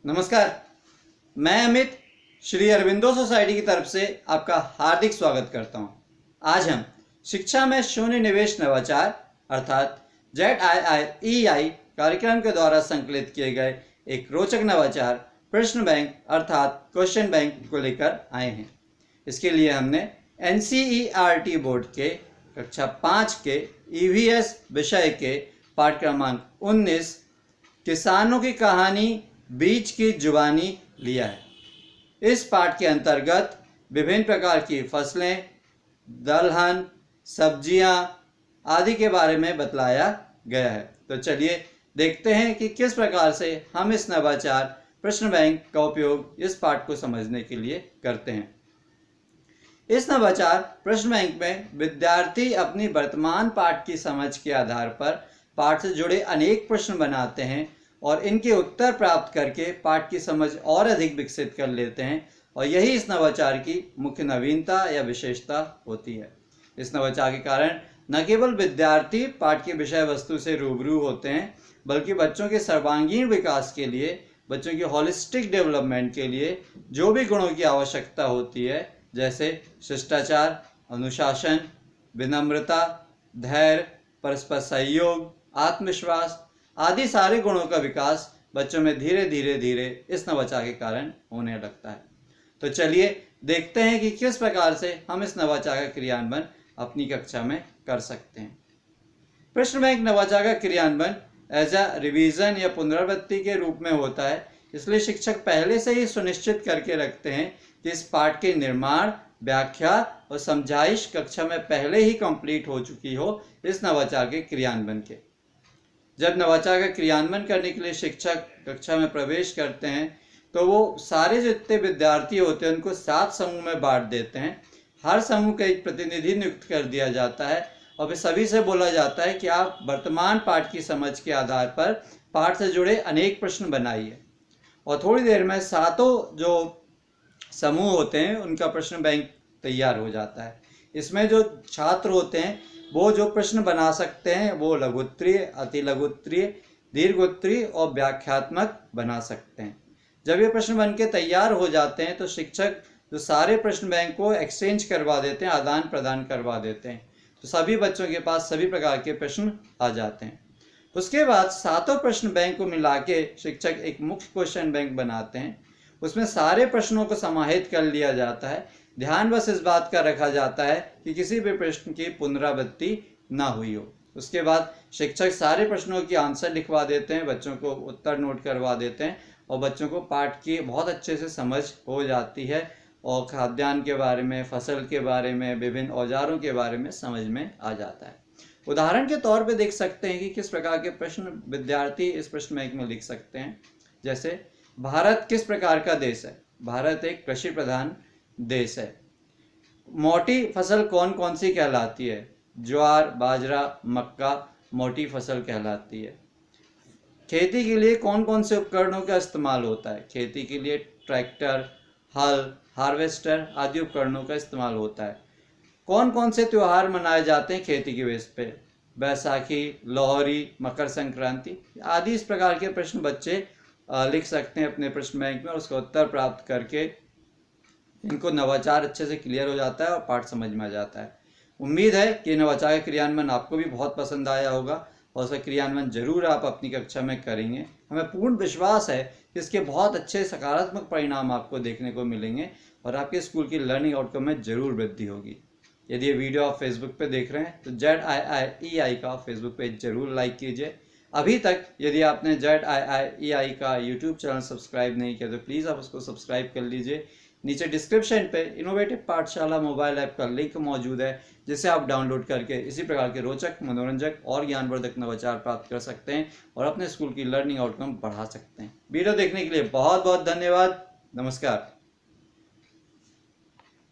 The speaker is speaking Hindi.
नमस्कार, मैं अमित श्री अरविंदो सोसाइटी की तरफ से आपका हार्दिक स्वागत करता हूं। आज हम शिक्षा में शून्य निवेश नवाचार अर्थात ZIIEI कार्यक्रम के द्वारा संकलित किए गए एक रोचक नवाचार प्रश्न बैंक अर्थात क्वेश्चन बैंक को लेकर आए हैं। इसके लिए हमने NCERT बोर्ड के कक्षा 5 के EVS विषय के पाठ क्रमांक 19 किसानों की कहानी बीज की जुबानी लिया है। इस पाठ के अंतर्गत विभिन्न प्रकार की फसलें, दलहन, सब्जियां आदि के बारे में बतलाया गया है। तो चलिए देखते हैं कि किस प्रकार से हम इस नवाचार प्रश्न बैंक का उपयोग इस पाठ को समझने के लिए करते हैं। इस नवाचार प्रश्न बैंक में विद्यार्थी अपनी वर्तमान पाठ की समझ के आधार पर पाठ से जुड़े अनेक प्रश्न बनाते हैं और इनके उत्तर प्राप्त करके पाठ की समझ और अधिक विकसित कर लेते हैं और यही इस नवाचार की मुख्य नवीनता या विशेषता होती है। इस नवाचार के कारण न केवल विद्यार्थी पाठ की विषय वस्तु से रूबरू होते हैं बल्कि बच्चों के सर्वांगीण विकास के लिए, बच्चों की होलिस्टिक डेवलपमेंट के लिए जो भी गुणों की आवश्यकता होती है जैसे शिष्टाचार, अनुशासन, विनम्रता, धैर्य, परस्पर सहयोग, आत्मविश्वास आदि सारे गुणों का विकास बच्चों में धीरे धीरे इस नवाचार के कारण होने लगता है। तो चलिए देखते हैं कि किस प्रकार से हम इस नवाचार का क्रियान्वयन अपनी कक्षा में कर सकते हैं। प्रश्न बैंक नवाचार का क्रियान्वयन एज अ रिवीजन या पुनरावृत्ति के रूप में होता है, इसलिए शिक्षक पहले से ही सुनिश्चित करके रखते हैं कि इस पाठ के निर्माण, व्याख्या और समझाइश कक्षा में पहले ही कंप्लीट हो चुकी हो इस नवाचार के क्रियान्वयन के। जब नवाचार का क्रियान्वयन करने के लिए शिक्षक कक्षा में प्रवेश करते हैं तो वो सारे जितने विद्यार्थी होते हैं उनको 7 समूह में बांट देते हैं। हर समूह का एक प्रतिनिधि नियुक्त कर दिया जाता है और फिर सभी से बोला जाता है कि आप वर्तमान पाठ की समझ के आधार पर पाठ से जुड़े अनेक प्रश्न बनाइए। और थोड़ी देर में 7 जो समूह होते हैं उनका प्रश्न बैंक तैयार हो जाता है। इसमें जो छात्र होते हैं वो जो प्रश्न बना सकते हैं वो लघुत्तरीय, अति लघुत्तरीय, दीर्घोत्तरीय और व्याख्यात्मक बना सकते हैं। जब ये प्रश्न बन के तैयार हो जाते हैं तो शिक्षक जो सारे प्रश्न बैंक को एक्सचेंज करवा देते हैं, आदान प्रदान करवा देते हैं, तो सभी बच्चों के पास सभी प्रकार के प्रश्न आ जाते हैं। उसके बाद 7 प्रश्न बैंक को मिला के शिक्षक एक मुख्य क्वेश्चन बैंक बनाते हैं। उसमें सारे प्रश्नों को समाहित कर लिया जाता है। ध्यान बस इस बात का रखा जाता है कि किसी भी प्रश्न की पुनरावृत्ति ना हुई हो। उसके बाद शिक्षक सारे प्रश्नों की आंसर लिखवा देते हैं, बच्चों को उत्तर नोट करवा देते हैं और बच्चों को पाठ की बहुत अच्छे से समझ हो जाती है और खाद्यान्न के बारे में, फसल के बारे में, विभिन्न औजारों के बारे में समझ में आ जाता है। उदाहरण के तौर पर देख सकते हैं कि किस प्रकार के प्रश्न विद्यार्थी इस प्रश्न बैंक में लिख सकते हैं। जैसे भारत किस प्रकार का देश है? भारत एक कृषि प्रधान देश है। मोटी फसल कौन कौन सी कहलाती है? ज्वार, बाजरा, मक्का मोटी फसल कहलाती है। खेती के लिए कौन कौन से उपकरणों का इस्तेमाल होता है? खेती के लिए ट्रैक्टर, हल, हार्वेस्टर आदि उपकरणों का इस्तेमाल होता है। कौन कौन से त्यौहार मनाए जाते हैं खेती के बेस पे? बैसाखी, लोहरी, मकर संक्रांति आदि इस प्रकार के प्रश्न बच्चे लिख सकते हैं अपने प्रश्न बैंक में और उसका उत्तर प्राप्त करके इनको नवाचार अच्छे से क्लियर हो जाता है और पाठ समझ में आ जाता है। उम्मीद है कि नवाचार का क्रियान्वयन आपको भी बहुत पसंद आया होगा और उसका क्रियान्वयन जरूर आप अपनी कक्षा में करेंगे। हमें पूर्ण विश्वास है कि इसके बहुत अच्छे सकारात्मक परिणाम आपको देखने को मिलेंगे और आपके स्कूल की लर्निंग आउटकम में जरूर वृद्धि होगी। यदि ये वीडियो आप फेसबुक पे देख रहे हैं तो ZIIEI का फेसबुक पेज जरूर लाइक कीजिए। अभी तक यदि आपने ZIIEI का यूट्यूब चैनल सब्सक्राइब नहीं किया तो प्लीज़ आप उसको सब्सक्राइब कर लीजिए। नीचे डिस्क्रिप्शन पे इनोवेटिव पाठशाला मोबाइल ऐप का लिंक मौजूद है जिसे आप डाउनलोड करके इसी प्रकार के रोचक, मनोरंजक और ज्ञानवर्धक नवाचार प्राप्त कर सकते हैं और अपने स्कूल की लर्निंग आउटकम बढ़ा सकते हैं। वीडियो देखने के लिए बहुत बहुत धन्यवाद। नमस्कार।